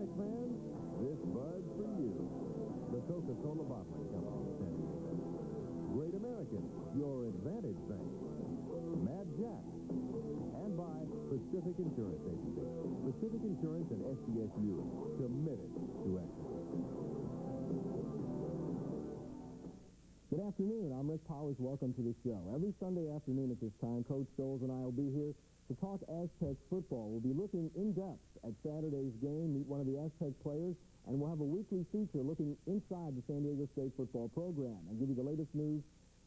Athletics fans, this Bud's for you. The Coca-Cola bottling company is sending you this. Great American, your advantage bank. Mad Jack. And by Pacific Insurance Agency. Pacific Insurance and SDSU, committed to excellence. Good afternoon. I'm Rick Powers. Welcome to the show. Every Sunday afternoon at this time, Coach Scholes and I will be here to talk Aztecs football. We'll be looking in depth at Saturday's game, meet one of the Aztec players, and we'll have a weekly feature looking inside the San Diego State football program and give you the latest news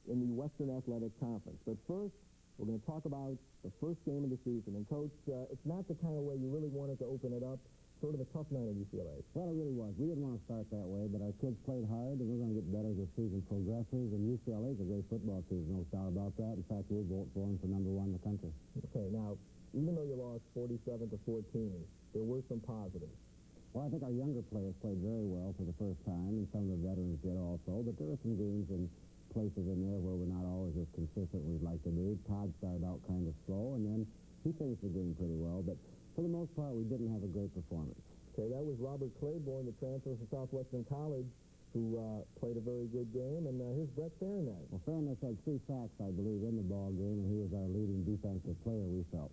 in the Western Athletic Conference. But first, we're going to talk about the first game of the season. And, Coach, it's not the kind of way you really wanted to open it up. Sort of a tough night at UCLA. Well, it really was. We didn't want to start that way, but our kids played hard, and we're going to get better as the season progresses. And UCLA is a great football team, no doubt about that. In fact, we're going for number one in the country. Okay, now, even though you lost 47-14, there were some positives. Well, I think our younger players played very well for the first time, and some of the veterans did also. But there were some games and places in there where we're not always as consistent as we'd like to be. Todd started out kind of slow, and then he finished the game pretty well. But for the most part, we didn't have a great performance. Okay, that was Robert Claiborne, the transfer from Southwestern College, who played a very good game. And here's Brett Fairness. Well, Fairness had 3 sacks, I believe, in the ball game, and he was our leading defensive player, we felt.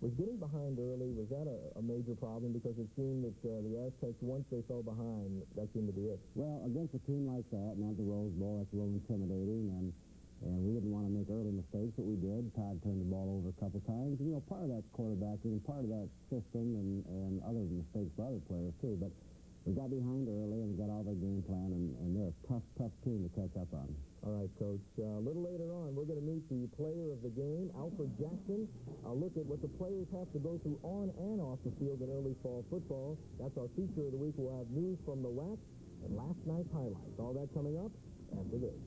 Was getting behind early, was that a major problem? Because it seemed that the Aztecs, once they fell behind, that seemed to be it. Well, against a team like that, and at the Rose Bowl, that's a little intimidating, and we didn't want to make early mistakes, but we did. Todd turned the ball over a couple times. You know, part of that's quarterbacking, and part of that system, and other mistakes by other players, too. But we got behind early and got all their game plan, and they're a tough team to catch up on. All right, Coach. A little later on, we're going to meet the player of the game, Alfred Jackson. I'll look at what the players have to go through on and off the field in early fall football. That's our feature of the week. We'll have news from the WAC and last night's highlights. All that coming up after this.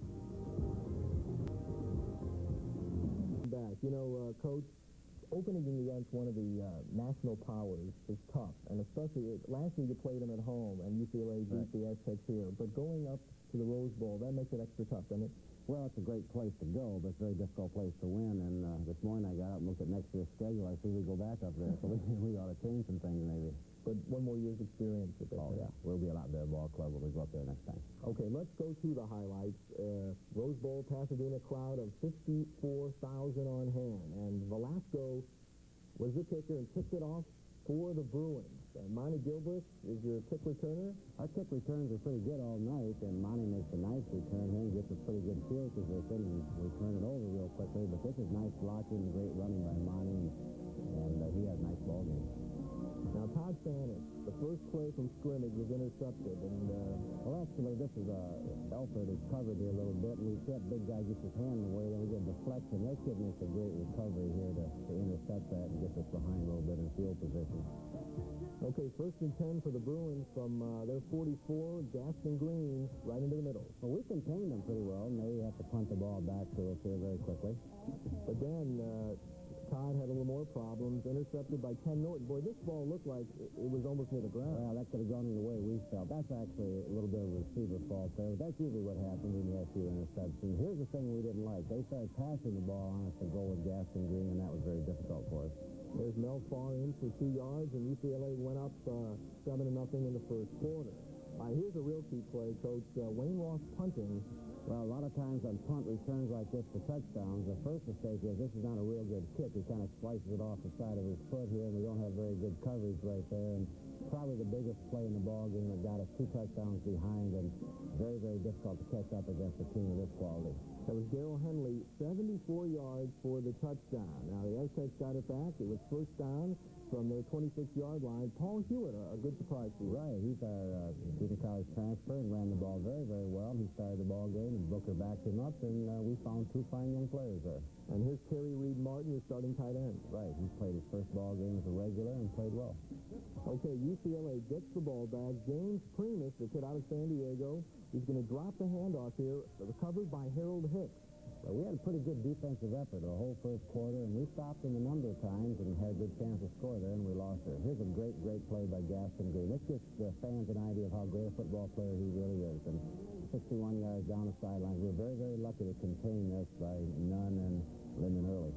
Back. You know, Coach, opening against one of the national powers is tough, and especially last year you played them at home, and UCLA beat the Aztecs here. But going up to the Rose Bowl, that makes it extra tough, doesn't it? Well, it's a great place to go, but it's a very difficult place to win. And this morning I got up and looked at next year's schedule. I see we go back up there, so we ought to change some things maybe. But one more year's experience with it. Oh, yeah. We'll be a lot better ball club when we go up there next time. Okay, let's go to the highlights. Rose Bowl, Pasadena crowd of 54,000 on hand. And Velasco was the kicker and kicked it off for the Bruins. Monty Gilbert is your kick returner. Our kick returns are pretty good all night, and Monty makes a nice return here and gets a pretty good field position, and we turn it over real quickly. But this is nice blocking and great running by Monty, and he has a nice ball game. Now, Todd Fannis, the first play from scrimmage was intercepted, and well, actually, this is Elford is covered here a little bit, and we see that big guy gets his hand in the way, then we get a deflection. That kid makes a great recovery here to intercept that and get us behind a little bit in field position. Okay, 1st and 10 for the Bruins from their 44, Gaston Green, right into the middle. Well, we contained them pretty well, and they have to punt the ball back to us here very quickly. But then Todd had a little more problems, intercepted by Ken Norton. Boy, this ball looked like it was almost near the ground. Well, that could have gone either way, we felt. That's actually a little bit of a receiver fault there, but that's usually what happens when you have 2 interceptions. Here's the thing we didn't like. They started passing the ball on us to go with Gaston Green, and that was very difficult for us. There's Mel Farr in for 2 yards, and UCLA went up 7-0 in the first quarter. Here's a real key play, Coach. Wayne Ross punting. Well, a lot of times on punt returns like this for touchdowns, the first mistake is this is not a real good kick. He kind of slices it off the side of his foot here, and we don't have very good coverage right there. And probably the biggest play in the ball game that got us 2 touchdowns behind, and very, very difficult to catch up against a team of this quality. That was Darrell Henley, 74 yards for the touchdown. Now, the Aztecs got it back. It was first down from their 26-yard line. Paul Hewitt, a good surprise for you. Right. He's our junior college transfer and ran the ball very, very well. He started the ball game, and Booker backed him up, and we found 2 fine young players there. And here's Terry Reed Martin, your starting tight end. Right. He played his first ball game as a regular and played well. Okay, UCLA gets the ball back. James Primus, the kid out of San Diego, is going to drop the handoff here, recovered by Harold Hicks. Well, we had a pretty good defensive effort the whole first quarter, and we stopped him a number of times and had a good chance to score there, and we lost there. Here's a great, great play by Gaston Green. This gives the fans an idea of how great a football player he really is. And 61 yards down the sidelines, we were very, very lucky to contain this by Nunn and Lyndon early.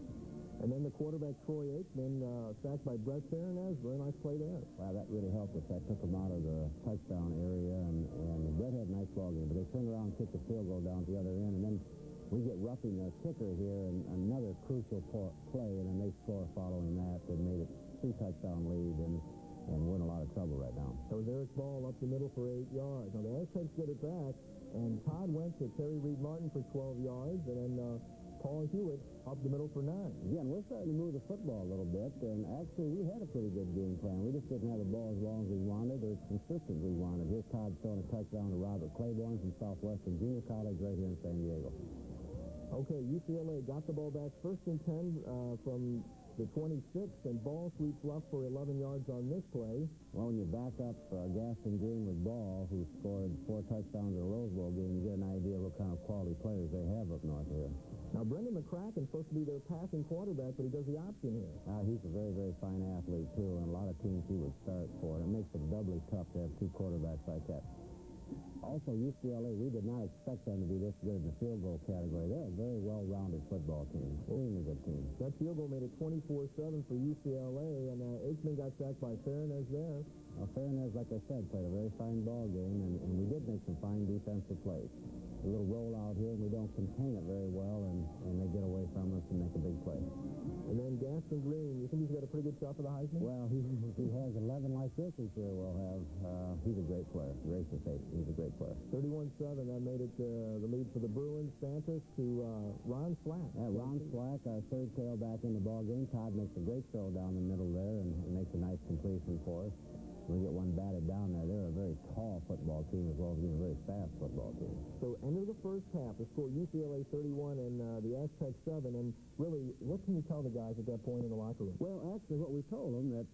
And then the quarterback Troy Aikman, sacked by Brett Fairnez. Very nice play there. Wow, that really helped us. That took them out of the touchdown area, and Brett had a nice ball game. But they turned around and kicked the field goal down at the other end, and then we get roughing the kicker here, and another crucial play, and then they score following that and made it 3-touchdown lead, and we're in a lot of trouble right now. That was Eric's ball up the middle for 8 yards. Now, the Aztecs get it back, and Todd went to Terry Reed Martin for 12 yards, and then Paul Hewitt up the middle for 9. Again, we're starting to move the football a little bit, and actually we had a pretty good game plan. We just didn't have the ball as long as we wanted or as consistent as we wanted. Here's Todd throwing a touchdown to Robert Claiborne from Southwestern Junior College right here in San Diego. Okay, UCLA got the ball back first and 10 from the 26, and ball sweeps left for 11 yards on this play. Well, when you back up Gaston Green with ball, who scored 4 touchdowns in a Rose Bowl game, you get an idea of what kind of quality players they have up north here. Now, Brendan McCracken's supposed to be their passing quarterback, but he does the option here. He's a very, very fine athlete, too, and a lot of teams he would start for. It makes it doubly tough to have 2 quarterbacks like that. Also, UCLA, we did not expect them to be this good in the field goal category. They're a very well-rounded football team. Extremely good team. That field goal made it 24-7 for UCLA, and Aikman got sacked by Fairnez there. Well, Fairnez, like I said, played a very fine ball game, and we did make some fine defensive plays. A little rollout here, and we don't contain it very well, and they get away from us and make a big play. And then Gaston Green, you think he's got a pretty good shot for the Heisman? Well, he has 11 like this, he sure will have. He's a great player. Gracious, he's a great player. 31-7, that made it the lead for the Bruins. Santos to Ron Slack. Yeah, Ron Slack, our third tailback in the ball game. Todd makes a great throw down the middle there and makes a nice completion for us. We get one batted down there. They're a very tall football team as well as being a very fast football team. So, end of the first half, the score UCLA 31 and the Aztecs 7. And really, what can you tell the guys at that point in the locker room? Well, actually, what we told them that,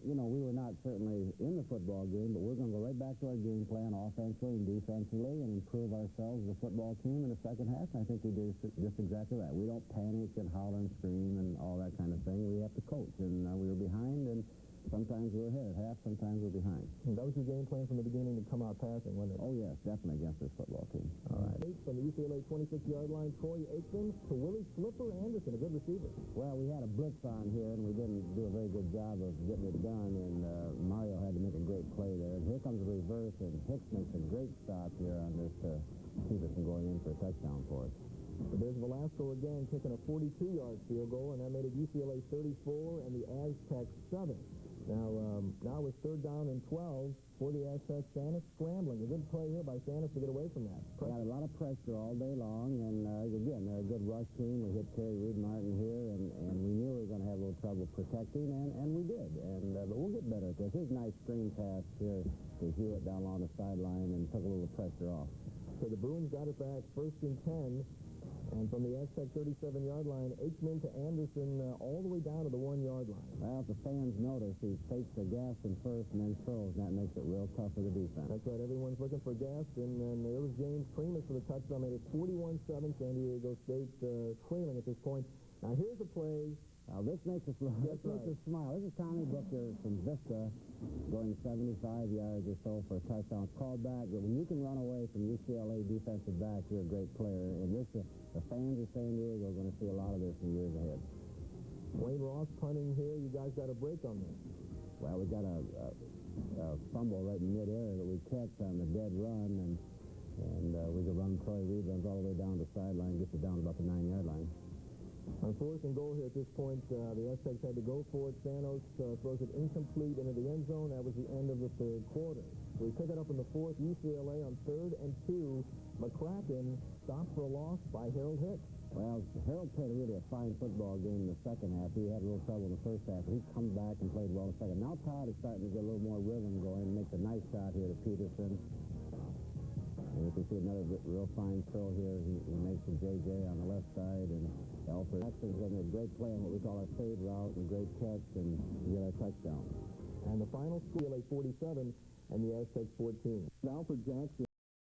we were not certainly in the football game, but we're going to go right back to our game plan offensively and defensively and improve ourselves as a football team in the second half. And I think we did just exactly that. We don't panic and holler and scream and all that kind of thing. We have to coach, and we were behind, and sometimes we're ahead at half, sometimes we're behind. And that was your game plan from the beginning to come out passing, wasn't it? Oh, yes, definitely against this football team. All right. From the UCLA 26-yard line, Troy Aikman to Willie Flipper Anderson, a good receiver. Well, we had a blitz on here, and we didn't do a very good job of getting it done, and Mario had to make a great play there. And here comes the reverse, and Hicks makes a great stop here on this Stevenson going in for a touchdown for us. But there's Velasco again, kicking a 42-yard field goal, and that made it UCLA 34 and the Aztecs 7. Now it's 3rd down and 12 for the Aztecs. Santos scrambling. A good play here by Santos to get away from that. Got a lot of pressure all day long, and again, they're a good rush team. We hit Terry Reed Martin here, and we knew we were going to have a little trouble protecting, and we did. But we'll get better at this. Here's a nice screen pass here to Hewitt down along the sideline and took a little pressure off. So the Bruins got it back 1st and 10. And from the Aztec 37-yard line, Aikman to Anderson all the way down to the 1-yard line. Well, if the fans notice, he fakes the Gaston first and then throws, and that makes it real tough for the defense. That's right. Everyone's looking for Gaston, and there was James Primus for the touchdown. Made it 41-7. San Diego State trailing at this point. Now, here's a play. Now, this makes us smile. This is Tommy Booker from Vista going 75 yards or so for a touchdown. It's called back, but when you can run away from UCLA defensive backs, you're a great player. And the fans of San Diego are going to see a lot of this in years ahead. Wayne Ross punting here. You guys got a break on this. Well, we got a fumble right in midair that we catch on the dead run, and we could run Troy Reed runs all the way down the sideline, gets it down about the 9-yard line. On 4th and goal here at this point, the Aztecs had to go for it. Santos throws it incomplete into the end zone. That was the end of the 3rd quarter. We pick it up in the 4th. UCLA on 3rd and 2. McCracken stopped for a loss by Harold Hicks. Well, Harold played really a fine football game in the second half. He had a little trouble in the first half, but he's come back and played well in the second. Now Todd is starting to get a little more rhythm going and makes a nice shot here to Peterson. And you can see another real fine throw here. He makes a J.J. on the left side, and Alfred Jackson's going to make a great play on what we call our fade route, and a great catch, and get our touchdown. And the final score, UCLA 47 and the Aztecs 14. Alfred Jackson